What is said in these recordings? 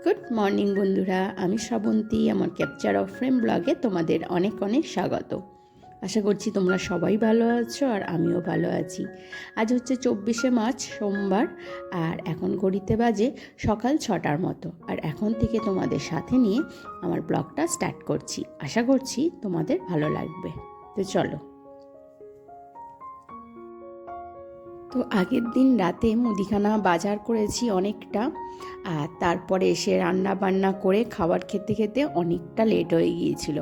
Good morning বন্ধুরা, আমি শ্রাবন্তী। আমার ক্যাপচার অফ ফ্রেম ব্লগে তোমাদের অনেক অনেক স্বাগত। আশা করছি তোমরা সবাই ভালো আছো আর আমিও ভালো আছি। আজ হচ্ছে 24শে মার্চ, সোমবার। আর এখন ঘড়িতে বাজে সকাল 6টার মতো। আর এখন থেকে তোমাদের সাথে নিয়ে আমার ব্লগটা স্টার্ট করছি। আশা করছি তোমাদের ভালো লাগবে। তো চলো। তো আগের দিন রাতে মুদিখানা বাজার করেছি অনেকটা, আর তারপরে এসে রান্না বান্না করে খাবার খেতে খেতে অনেকটা লেট হয়ে গিয়েছিল।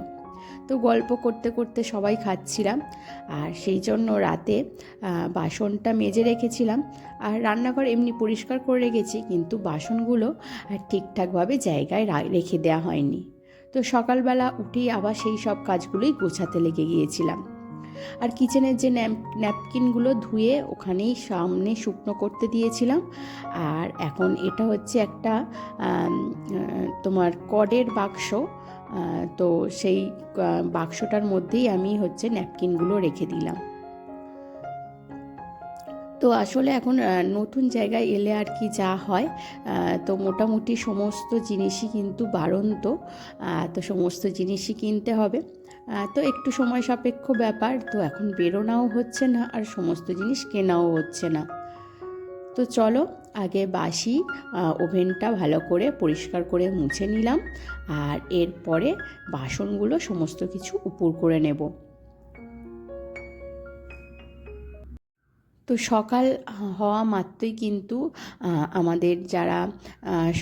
তো গল্প করতে করতে সবাই খাচ্ছিলাম, আর সেই জন্য রাতে বাসনটা মেজে রেখেছিলাম। আর রান্নাঘর এমনি পরিষ্কার করে রেখেছি, কিন্তু বাসনগুলো ঠিকঠাকভাবে জায়গায় রেখে দেওয়া হয়নি। তো সকালবেলা উঠেই আবার সেই সব কাজগুলোই গোছাতে লেগে গিয়েছিলাম। আর কিচেনের যে ন্যাপকিনগুলো ধুয়ে ওখানেই সামনে শুকনো করতে দিয়েছিলাম। আর এখন এটা হচ্ছে একটা তোমার কডের বাক্স। তো সেই বাক্সটার মধ্যেই আমি হচ্ছে ন্যাপকিনগুলো রেখে দিলাম। তো আসলে এখন নতুন জায়গায় এলে আর কি যা হয়, তো মোটামুটি সমস্ত জিনিসই কিন্তু বাড়ন্ত। তো সমস্ত জিনিসই কিনতে হবে। তো একটু সময় সাপেক্ষ ব্যাপার। তো এখন বেরোনাও হচ্ছে না আর সমস্ত জিনিস কেনাও হচ্ছে না। তো চলো আগে বাসি ওভেনটা ভালো করে পরিষ্কার করে মুছে নিলাম, আর এরপরে বাসনগুলো সমস্ত কিছু উপর করে নেব। তো সকাল হওয়া মাত্রই কিন্তু আমাদের যারা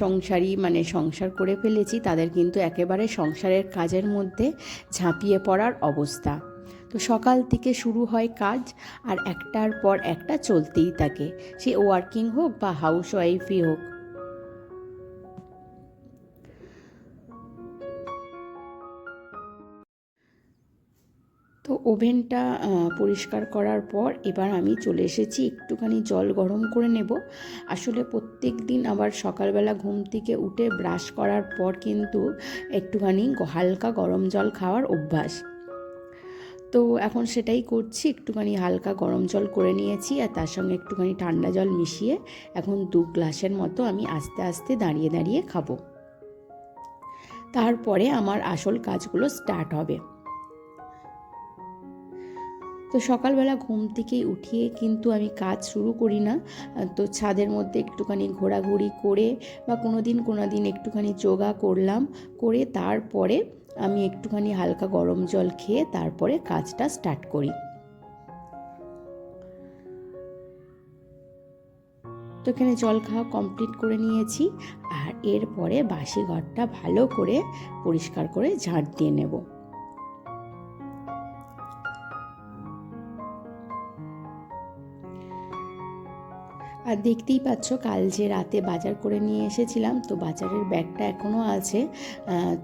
সংসারী, মানে সংসার করে ফেলেছি, তাদের কিন্তু একেবারে সংসারের কাজের মধ্যে ঝাঁপিয়ে পড়ার অবস্থা। তো সকাল থেকে শুরু হয় কাজ, আর একটার পর একটা চলতেই থাকে, সে ওয়ার্কিং হোক বা হাউস ওয়াইফই হোক। তো ওভেনটা পরিষ্কার করার পর এবার আমি চলে এসেছি একটুখানি জল গরম করে নেব। আসলে প্রত্যেক দিন আবার সকালবেলা ঘুম থেকে উঠে ব্রাশ করার পর কিন্তু একটুখানি হালকা গরম জল খাওয়ার অভ্যাস। তো এখন সেটাই করছি, একটুখানি হালকা গরম জল করে নিয়েছি, আর তার সঙ্গে একটুখানি ঠান্ডা জল মিশিয়ে এখন 2 গ্লাসের মতো আমি আস্তে আস্তে দাঁড়িয়ে দাঁড়িয়ে খাবো। তারপরে আমার আসল কাজগুলো স্টার্ট হবে। তো সকালবেলা ঘুম থেকে উঠিয়ে কিন্তু আমি কাজ শুরু করি না। তো ছাদের মধ্যে একটুখানি ঘোরাঘুরি করে বা কোনো দিন একটুখানি যোগা করলাম, করে তারপরে আমি একটুখানি হালকা গরম জল খেয়ে তারপরে কাজটা স্টার্ট করি। তো এখানে জল খাওয়া কমপ্লিট করে নিয়েছি, আর এরপরে বাসি ঘরটা ভালো করে পরিষ্কার করে ঝাঁট দিয়ে নেব। আর দেখতেই পাচ্ছ কাল যে রাতে বাজার করে নিয়ে এসেছিলাম, তো বাজারের ব্যাগটা এখনও আছে।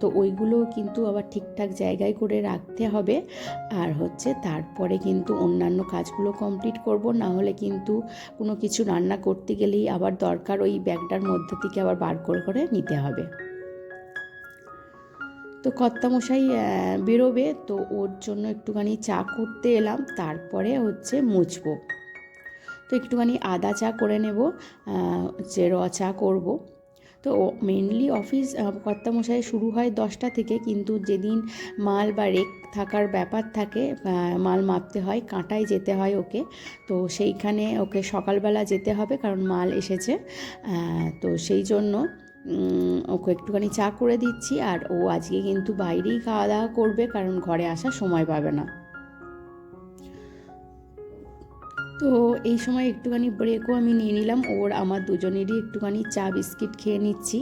তো ওইগুলো কিন্তু আবার ঠিকঠাক জায়গায় করে রাখতে হবে। আর হচ্ছে তারপরে কিন্তু অন্যান্য কাজগুলো কমপ্লিট করব, না হলে কিন্তু কোনো কিছু রান্না করতে গেলেই আবার দরকার ওই ব্যাগটার মধ্যে থেকে আবার বার করে করে নিতে হবে। তো কর্তামশাই বেরোবে, তো ওর জন্য একটুখানি চা করতে এলাম, তারপরে হচ্ছে মুছবো। তো একটুখানি আদা চা করে নেব, যে র চা করব। তো মেনলি অফিস কর্তামশাই শুরু হয় 10টা থেকে, কিন্তু যেদিন মাল বা রেক থাকার ব্যাপার থাকে, মাল মাপতে হয়, কাঁটায় যেতে হয় ওকে। তো সেইখানে ওকে সকালবেলা যেতে হবে, কারণ মাল এসেছে। তো সেই জন্য ওকে একটুখানি চা করে দিচ্ছি। আর ও আজকে কিন্তু বাইরেই খাওয়া দাওয়া করবে, কারণ ঘরে আসার সময় পাবে না। তো এই সময় একটুখানি ব্রেকও আমি নিয়ে নিলাম, ওর আমার দুজনেরই একটুখানি চা বিস্কিট খেয়ে নিচ্ছি।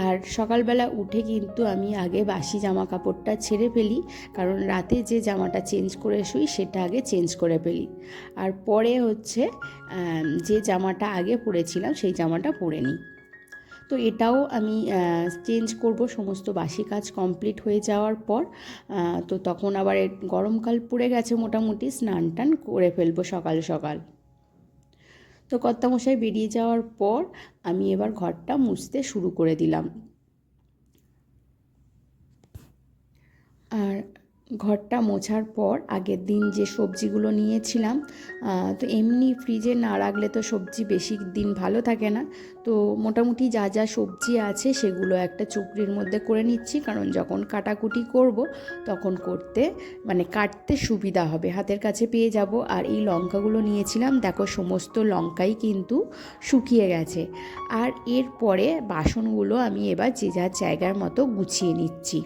আর সকালবেলা উঠে কিন্তু আমি আগে বাসি জামা কাপড়টা ছেড়ে ফেলি, কারণ রাতে যে জামাটা চেঞ্জ করে শুই সেটা আগে চেঞ্জ করে ফেলি। আর পরে হচ্ছে যে জামাটা আগে পরেছিলাম সেই জামাটা পরে নিই। তো এটাও আমি চেঞ্জ করব সমস্ত বাসি কাজ কমপ্লিট হয়ে যাওয়ার পর। তো তখন আবার গরমকাল পড়ে গেছে, মোটামুটি স্নান টান করে ফেলবো সকাল সকাল। তো কর্তামশাই বেরিয়ে যাওয়ার পর আমি এবার ঘরটা মুছতে শুরু করে দিলাম। আর ঘরটা মোছার পর আগের দিন যে সবজিগুলো নিয়েছিলাম, তো এমনি ফ্রিজে না রাখলে তো সবজি বেশি দিন ভালো থাকে না। তো মোটামুটি যা যা সবজি আছে সেগুলো একটা চুপড়ির মধ্যে করে নিচ্ছি, কারণ যখন কাটাকুটি করব তখন কাটতে সুবিধা হবে, হাতের কাছে পেয়ে যাব। আর এই লঙ্কাগুলো নিয়েছিলাম, দেখো সমস্ত লঙ্কাই কিন্তু শুকিয়ে গেছে। আর এরপরে বাসনগুলো আমি এবার যে যার জায়গার মতো গুছিয়ে নিচ্ছি।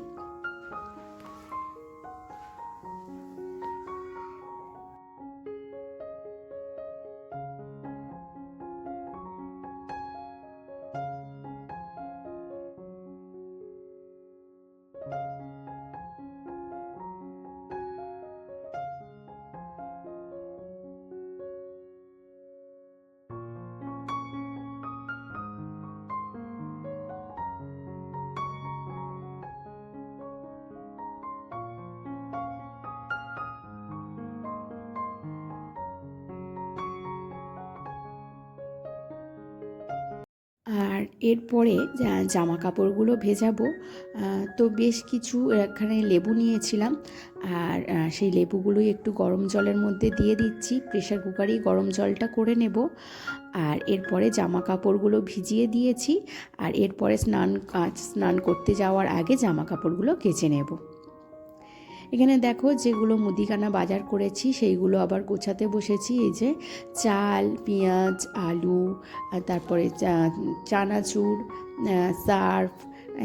আর এরপরে জামা কাপড়গুলো ভেজাবো। তো বেশ কিছু এখানে লেবু নিয়েছিলাম, আর সেই লেবুগুলোই একটু গরম জলের মধ্যে দিয়ে দিচ্ছি, প্রেশার কুকারেই গরম জলটা করে নেব। আর এরপরে জামা কাপড়গুলো ভিজিয়ে দিয়েছি, আর এরপরে স্নান করতে যাওয়ার আগে জামা কাপড়গুলো কেচে নেব। এখানে দেখো যেগুলো মুদিখানা বাজার করেছি সেইগুলো আবার গোছাতে বসেছি। এই যে চাল, পেঁয়াজ, আলু, তারপরে চানাচুর, সার্ফ,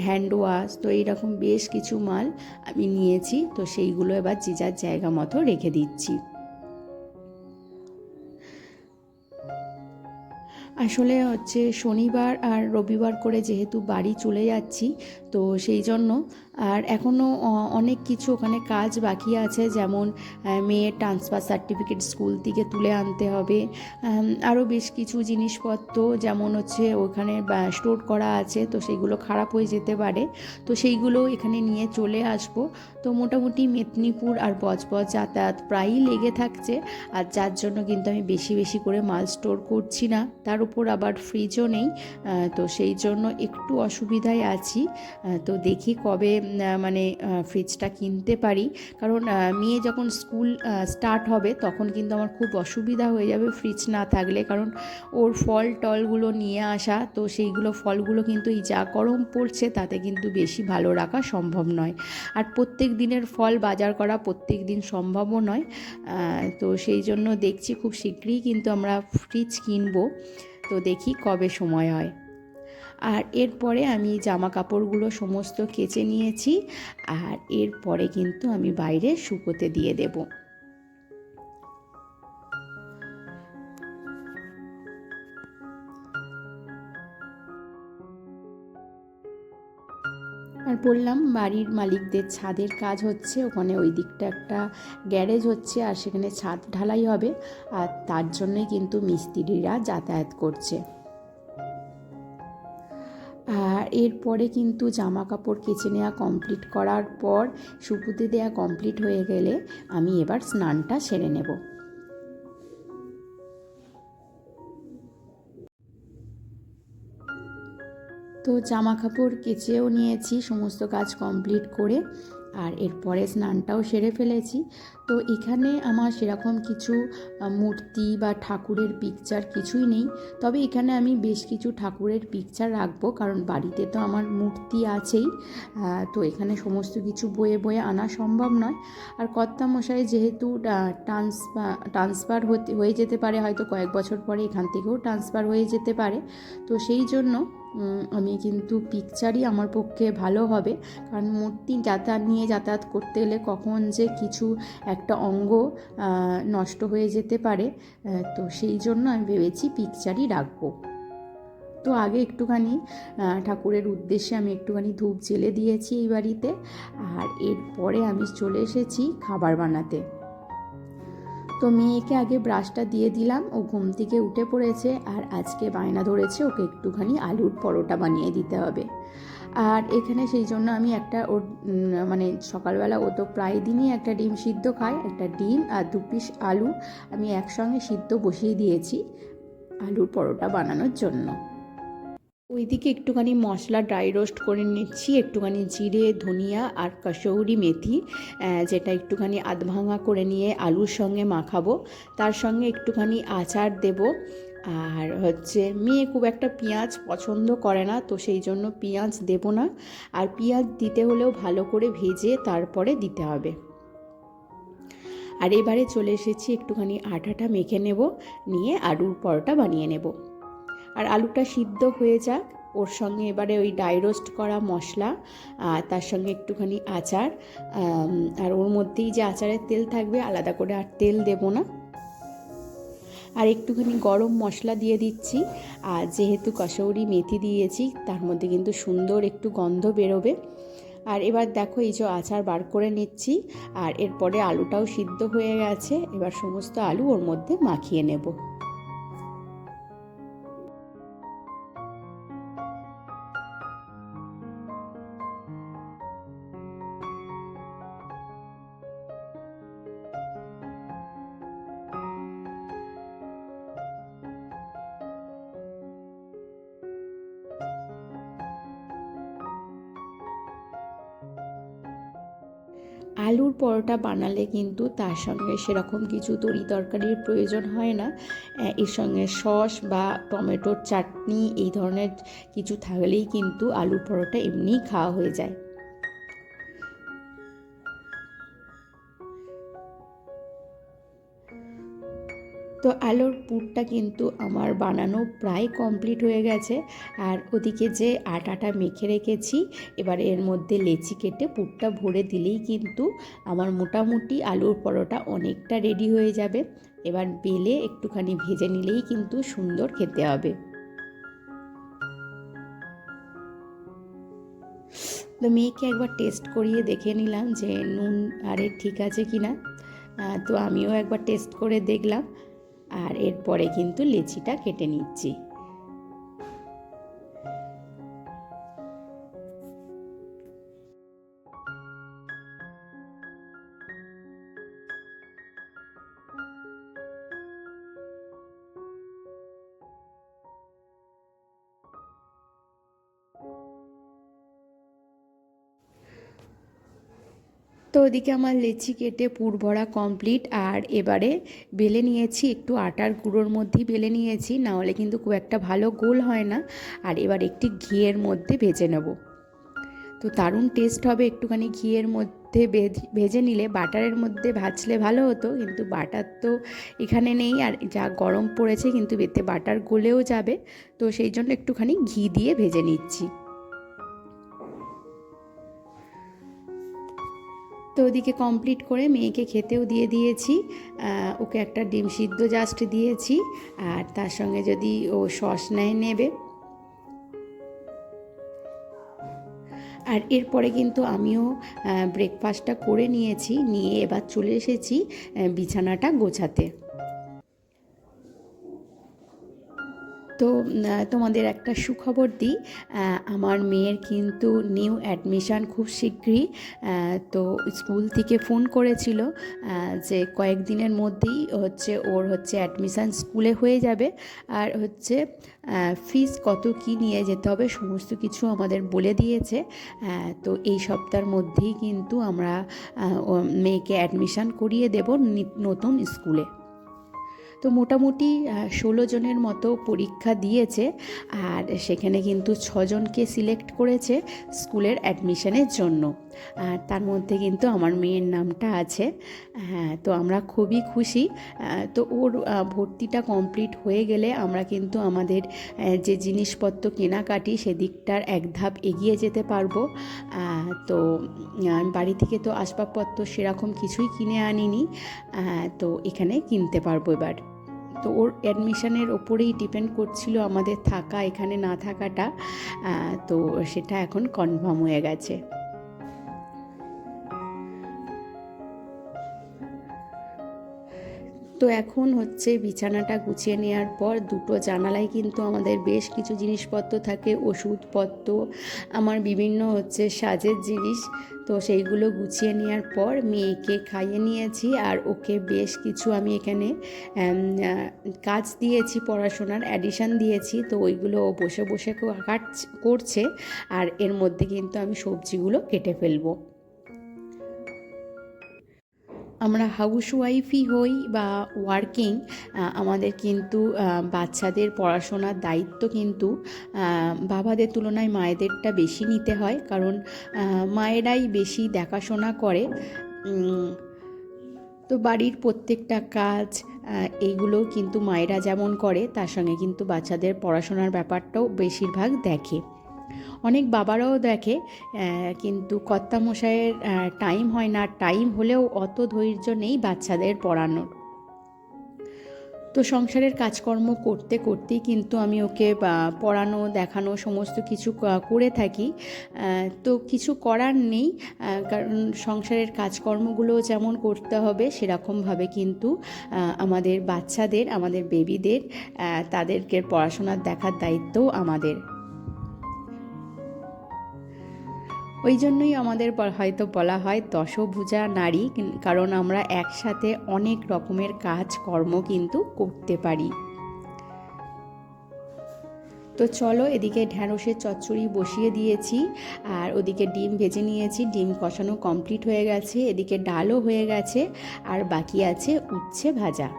হ্যান্ড ওয়াশ, তো এইরকম বেশ কিছু মাল আমি নিয়েছি। তো সেইগুলো এবার যে যার জায়গা মতো রেখে দিচ্ছি। আসলে হচ্ছে শনিবার আর রবিবার করে যেহেতু বাড়ি চলে যাচ্ছি, তো সেই জন্য আর এখনও অনেক কিছু ওখানে কাজ বাকি আছে, যেমন মেয়ের ট্রান্সফার সার্টিফিকেট স্কুল থেকে তুলে আনতে হবে, আরও বেশ কিছু জিনিসপত্র যেমন হচ্ছে ওখানে স্টোর করা আছে, তো সেইগুলো খারাপ হয়ে যেতে পারে, তো সেইগুলো এখানে নিয়ে চলে আসব। তো মোটামুটি মেদিনীপুর আর বজবজ যাতায়াত প্রায়ই লেগে থাকছে, আর যার জন্য কিন্তু আমি বেশি বেশি করে মাল স্টোর করছি না, তার উপর আবার ফ্রিজও নেই। তো সেই জন্য একটু অসুবিধায় আছি। তো দেখি কবে ফ্রিজটা কিনতে পারি, কারণ মেয়ে যখন স্কুল স্টার্ট হবে তখন কিন্তু আমার খুব অসুবিধা হয়ে যাবে ফ্রিজ না থাকলে, কারণ ওর ফল টলগুলো নিয়ে আসা, তো সেইগুলো ফলগুলো কিন্তু এই যা গরম পড়ছে তাতে কিন্তু বেশি ভালো রাখা সম্ভব নয়, আর প্রত্যেক দিনের ফল বাজার করা প্রত্যেক দিন সম্ভবও নয়। তো সেই জন্য দেখছি খুব শীঘ্রই কিন্তু আমরা ফ্রিজ কিনবো, তো দেখি কবে সময় হয়। আর এরপরে আমি জামা কাপড়গুলো সমস্ত কেচে নিয়েছি, আর এরপরে কিন্তু আমি বাইরে শুকোতে দিয়ে দেব। আর বললাম বাড়ির মালিকদের ছাদের কাজ হচ্ছে, ওখানে ওই দিকটা একটা গ্যারেজ হচ্ছে, আর সেখানে ছাদ ঢালাই হবে, আর তার জন্যই কিন্তু মিস্ত্রিরা যাতায়াত করছে। আর এরপরে কিন্তু জামা কাপড় কেচে নেওয়া কমপ্লিট করার পর, শুকুতে দেওয়া কমপ্লিট হয়ে গেলে আমি এবার স্নানটা সেরে নেব। তো জামা কাপড় কেচেও নিয়েছি সমস্ত কাজ কমপ্লিট করে, আর এরপরে স্নানটাও সেরে ফেলেছি। তো এখানে আমার সেরকম কিছু মূর্তি বা ঠাকুরের পিকচার কিছুই নেই, তবে এখানে আমি বেশ কিছু ঠাকুরের পিকচার রাখবো, কারণ বাড়িতে তো আমার মূর্তি আছেই। তো এখানে সমস্ত কিছু বয়ে বয়ে আনা সম্ভব নয়, আর কর্তামশাই যেহেতু ট্রান্সফার হয়ে যেতে পারে, হয়তো কয়েক বছর পরে এখান থেকেও ট্রান্সফার হয়ে যেতে পারে, তো সেই জন্য আমি কিন্তু পিকচারই আমার পক্ষে ভালো হবে, কারণ মূর্তি যাতায়াত করতে গেলে কখন যে কিছু একটা অঙ্গ নষ্ট হয়ে যেতে পারে, তো সেই জন্য আমি ভেবেছি পিকচারই রাখবো। তো আগে একটুখানি ঠাকুরের উদ্দেশ্যে আমি একটুখানি ধূপ জ্বেলে দিয়েছি এই বাড়িতে, আর এরপরে আমি চলে এসেছি খাবার বানাতে। তো মেয়েকে আগে ব্রাশটা দিয়ে দিলাম, ও ঘুম থেকে উঠে পড়েছে, আর আজকে বায়না ধরেছে ওকে একটুখানি আলুর পরোটা বানিয়ে দিতে হবে। আর এখানে সেই জন্য আমি ওর সকালবেলা ও তো প্রায় দিনই একটা ডিম সিদ্ধ খায়, একটা ডিম আর 2 পিস আলু আমি একসঙ্গে সিদ্ধ বসিয়ে দিয়েছি আলুর পরোটা বানানোর জন্য। ওইদিকে একটুখানি মশলা ড্রাই রোস্ট করে নিচ্ছি, একটুখানি জিরে, ধনিয়া আর কসৌরি মেথি, যেটা একটুখানি আধ ভাঙা করে নিয়ে আলুর সঙ্গে মাখাবো। তার সঙ্গে একটুখানি আচার দেব। আর মেয়ে খুব একটা পেঁয়াজ পছন্দ করে না, তো সেই জন্য পেঁয়াজ দেব না। আর পেঁয়াজ দিতে হলেও ভালো করে ভেজে তারপরে দিতে হবে। আর এবারে চলে এসেছি, একটুখানি আটাটা মেখে নেব, নিয়ে আলুর পরোটা বানিয়ে নেব। আর আলুটা সিদ্ধ হয়ে যাক, ওর সঙ্গে এবারে ওই ড্রাই রোস্ট করা মশলা, তার সঙ্গে একটুখানি আচার, আর ওর মধ্যেই যে আচারের তেল থাকবে, আলাদা করে আর তেল দেব না। আর একটুখানি গরম মশলা দিয়ে দিচ্ছি। আর যেহেতু কসৌরি মেথি দিয়েছি, তার মধ্যে কিন্তু সুন্দর একটু গন্ধ বেরোবে। আর এবার দেখো, এই যে আচার বার করে নিচ্ছি। আর এরপরে আলুটাও সিদ্ধ হয়ে গেছে, এবার সমস্ত আলু ওর মধ্যে মাখিয়ে নেব। আলুর পরোটা বানালে কিন্তু তার সঙ্গে সেরকম কিছু তরি তরকারির প্রয়োজন হয় না। এর সঙ্গে সস বা টমেটোর চাটনি এই ধরনের কিছু থাকলেই কিন্তু আলুর পরোটা এমনিই খাওয়া হয়ে যায়। তো আলুর পুরটা কিন্তু আমার বানানো প্রায় কমপ্লিট হয়ে গেছে। আর ওদিকে যে আটাটা মেখে রেখেছি, এবার এর মধ্যে লেচি কেটে পুরটা ভরে দিলেই কিন্তু আমার মোটামুটি আলুর পরোটা অনেকটা রেডি হয়ে যাবে। এবার বেলে একটুখানি ভেজে নিলেই কিন্তু সুন্দর খেতে হবে। তো মেয়েকে একবার টেস্ট করিয়ে দেখে নিলাম যে নুন আরে ঠিক আছে কি না। তো আমিও একবার টেস্ট করে দেখলাম। আর এরপরে কিন্তু লেচিটা কেটে নিচ্ছি। তো ওদিকে আমার লেচি কেটে পুর ভরা কমপ্লিট। আর এবারে বেলে নিয়েছি, একটু আটার গুঁড়োর মধ্যেই বেলে নিয়েছি, না হলে কিন্তু খুব একটা ভালো গোল হয় না। আর এবার একটি ঘিয়ের মধ্যে ভেজে নেব। তো দারুণ টেস্ট হবে একটুখানি ঘিয়ের মধ্যে ভেজে নিলে। বাটারের মধ্যে ভাজলে ভালো হতো, কিন্তু বাটার তো এখানে নেই, আর যা গরম পড়েছে কিন্তু এতে বাটার গলেও যাবে। তো সেই জন্য একটুখানি ঘি দিয়ে ভেজে নিচ্ছি। তো ওদিকে কমপ্লিট করে মেয়েকে খেতেও দিয়ে দিয়েছি। ওকে একটা ডিম সিদ্ধ জাস্ট দিয়েছি, আর তার সঙ্গে যদি ও সস নেবে। আর এরপরে কিন্তু আমিও ব্রেকফাস্টটা করে নিয়েছি, নিয়ে এবার চলে এসেছি বিছানাটা গোছাতে। তো তোমাদের একটা সুখবর দিই, আমার মেয়ের কিন্তু নিউ অ্যাডমিশান খুব শীঘ্রই। তো স্কুল থেকে ফোন করেছিল যে কয়েকদিনের মধ্যেই ওর অ্যাডমিশান স্কুলে হয়ে যাবে। আর ফিস কত কী নিয়ে যেতে হবে সমস্ত কিছু আমাদের বলে দিয়েছে। তো এই সপ্তাহের মধ্যেই কিন্তু আমরা মেয়েকে অ্যাডমিশান করিয়ে দেব নতুন স্কুলে। তো মোটামুটি 16 জনের মতো পরীক্ষা দিয়েছে, আর সেখানে কিন্তু 6 জনকে সিলেক্ট করেছে স্কুলের অ্যাডমিশনের জন্য। আর তার মধ্যে কিন্তু আমার মেয়ের নামটা আছে। হ্যাঁ, তো আমরা খুবই খুশি। তো ওর ভর্তিটা কমপ্লিট হয়ে গেলে আমরা কিন্তু আমাদের যে জিনিসপত্র কেনাকাটি সেদিকটার এক ধাপ এগিয়ে যেতে পারবো। তো বাড়ি থেকে তো আসবাবপত্র সেরকম কিছুই কিনে আনিনি, তো এখানে কিনতে পারবো এবার। তো ওর অ্যাডমিশনের ওপরেই ডিপেন্ড করছিল আমাদের থাকা, এখানে না থাকাটা। তো সেটা এখন কনফার্ম হয়ে গেছে। তো তো এখন হচ্ছে বিছানাটা গুছিয়ে নেওয়ার পর দুটো জানালায় কিন্তু আমাদের বেশ কিছু জিনিসপত্র থাকে, ওষুধপত্র, আমার বিভিন্ন হচ্ছে সাজের জিনিস। তো সেইগুলো গুছিয়ে নেওয়ার পর মেয়েকে খাইয়ে নিয়েছি, আর ওকে বেশ কিছু আমি এখানে কাজ দিয়েছি, পড়াশোনার অ্যাডিশন দিয়েছি। তো ওইগুলো ও বসে বসে করছে, আর এর মধ্যে কিন্তু আমি সবজিগুলো কেটে ফেলবো। আমরা হাউসওয়াইফই হই বা ওয়ার্কিং, আমাদের কিন্তু বাচ্চাদের পড়াশোনার দায়িত্ব কিন্তু বাবাদের তুলনায় মায়েদেরটা বেশি নিতে হয়, কারণ মায়েরাই বেশি দেখাশোনা করে। তো বাড়ির প্রত্যেকটা কাজ এইগুলোও কিন্তু মায়েরা যেমন করে, তার সঙ্গে কিন্তু বাচ্চাদের পড়াশোনার ব্যাপারটাও বেশিরভাগ দেখে। অনেক বাবারাও দেখে, কিন্তু কর্তামশাইয়ের টাইম হয় না, টাইম হলেও অত ধৈর্য নেই বাচ্চাদের পড়ানোর। তো সংসারের কাজকর্ম করতে করতেই কিন্তু আমি ওকে পড়ানো, দেখানো সমস্ত কিছু করে থাকি। তো কিছু করার নেই, কারণ সংসারের কাজকর্মগুলো যেমন করতে হবে সেরকমভাবে কিন্তু আমাদের বাচ্চাদের, আমাদের বেবিদের, তাদেরকে পড়াশোনার দেখার দায়িত্বও আমাদের। ওই জন্যই আমাদের হয়তো বলা হয় দশভুজা নারী, কারণ আমরা একসাথে অনেক রকমের কাজকর্ম কিন্তু করতে পারি। তো চলো, এদিকে ঢ্যাঁড়সের চচ্চড়ি বসিয়ে দিয়েছি, আর ওদিকে ডিম ভেজে নিয়েছি, ডিম কষানো কমপ্লিট হয়ে গেছে, এদিকে ডালও হয়ে গেছে, আর বাকি আছে উচ্ছে ভাজা।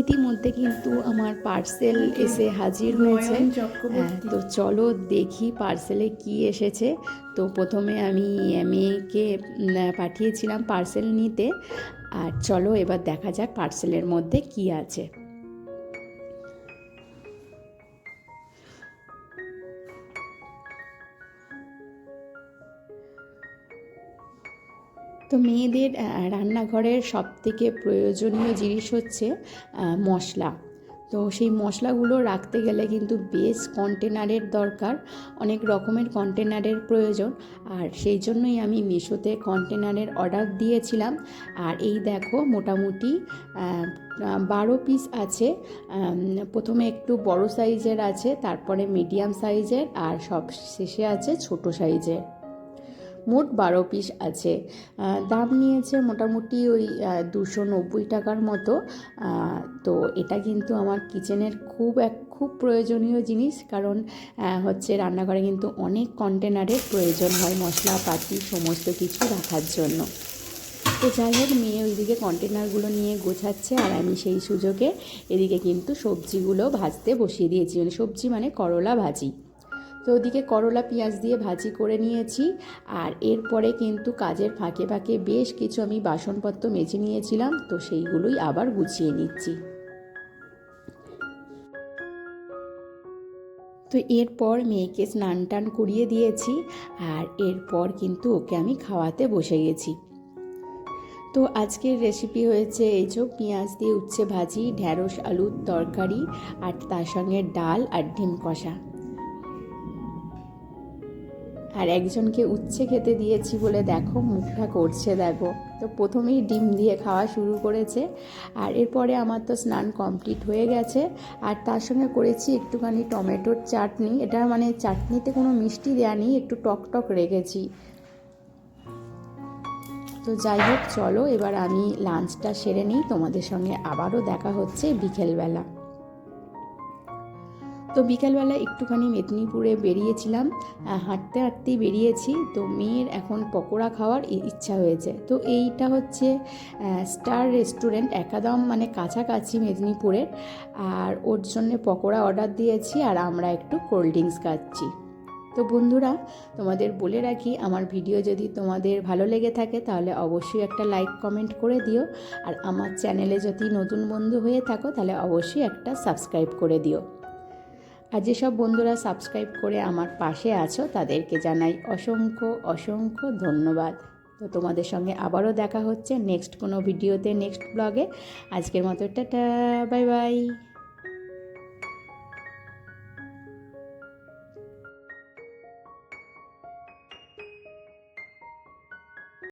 ইতিমধ্যে কিন্তু আমার পার্সেল এসে হাজির হয়েছে। তো চলো দেখি পার্সেলে কি এসেছে। তো প্রথমে আমি মেয়েকে পাঠিয়েছিলাম পার্সেল নিতে, আর চলো এবার দেখা যাক পার্সেলের মধ্যে কি আছে। তো মেয়েদের রান্নাঘরের সবথেকে প্রয়োজনীয় জিনিস হচ্ছে মশলা। তো সেই মশলাগুলো রাখতে গেলে কিন্তু বেশ কন্টেনারের দরকার, অনেক রকমের কন্টেনারের প্রয়োজন, আর সেই জন্যই আমি মিশোতে কন্টেনারের অর্ডার দিয়েছিলাম। আর এই দেখো মোটামুটি 12 পিস আছে। প্রথমে একটু বড় সাইজের আছে, তারপরে মিডিয়াম সাইজের, আর সব শেষে আছে ছোট সাইজের। মোট 12 পিস আছে। দাম নিয়েছে মোটামুটি ওই 290 টাকার মতো। তো এটা কিন্তু আমার কিচেনের খুব প্রয়োজনীয় জিনিস, কারণ হচ্ছে রান্নাঘরে কিন্তু অনেক কন্টেনারের প্রয়োজন হয় মশলাপাতি সমস্ত কিছু রাখার জন্য। তো যাই হোক, মেয়ে ওইদিকে কন্টেনারগুলো নিয়ে গোছাচ্ছে, আর আমি সেই সুযোগে এদিকে কিন্তু সবজিগুলো ভাজতে বসিয়ে দিয়েছি, মানে সবজি মানে করলা ভাজি। তো ওদিকে করলা পেঁয়াজ দিয়ে ভাজি করে নিয়েছি, আর এরপরে কিন্তু কাজের ফাঁকে ফাঁকে বেশ কিছু আমি বাসনপত্র মেজে নিয়েছিলাম, তো সেইগুলোই আবার গুছিয়ে নিচ্ছি। তো এরপর মেয়েকে স্নান টান করিয়ে দিয়েছি, আর এরপর কিন্তু ওকে আমি খাওয়াতে বসে গেছি। তো আজকের রেসিপি হয়েছে এই যে পেঁয়াজ দিয়ে উচ্ছে ভাজি, ঢ্যাঁড়স আলুর তরকারি, আর তার সঙ্গে ডাল আর ডিম কষা। আর একজনকে উচ্ছে খেতে দিয়েছি বলে দেখো মুখটা করছে, দেখো। তো প্রথমেই ডিম দিয়ে খাওয়া শুরু করেছে, আর এরপরে আমার তো স্নান কমপ্লিট হয়ে গেছে, আর তার সঙ্গে করেছি একটুখানি টমেটোর চাটনি। এটা মানে চাটনিতে কোনো মিষ্টি দেওয়া নেই, একটু টক টক রেখেছি। তো যাই হোক, চলো এবার আমি লাঞ্চটা সেরে নিই, তোমাদের সঙ্গে আবারও দেখা হচ্ছে বিকেলবেলা। তো বিকালবেলা একটুখানি মেদিনীপুরে বেরিয়েছিলাম, হাঁটতে হাঁটতেই বেরিয়েছি। তো মেয়ের এখন পকোড়া খাওয়ার ইচ্ছা হয়েছে। তো এইটা হচ্ছে স্টার রেস্টুরেন্ট, একদম মানে কাছাকাছি মেদিনীপুরের, আর ওর জন্যে পকোড়া অর্ডার দিয়েছি, আর আমরা একটু কোল্ড ড্রিঙ্কস খাচ্ছি। তো বন্ধুরা, তোমাদের বলে রাখি, আমার ভিডিও যদি তোমাদের ভালো লেগে থাকে তাহলে অবশ্যই একটা লাইক কমেন্ট করে দিও, আর আমার চ্যানেলে যদি নতুন বন্ধু হয়ে থাকো তাহলে অবশ্যই একটা সাবস্ক্রাইব করে দিও। আর যেসব বন্ধুরা সাবস্ক্রাইব করে আমার পাশে আছো তাদেরকে জানাই অসংখ্য অসংখ্য ধন্যবাদ। তো তোমাদের সঙ্গে আবারও দেখা হচ্ছে নেক্সট কোনো ভিডিওতে, নেক্সট ব্লগে। আজকের মতো টাটা, বাই বাই।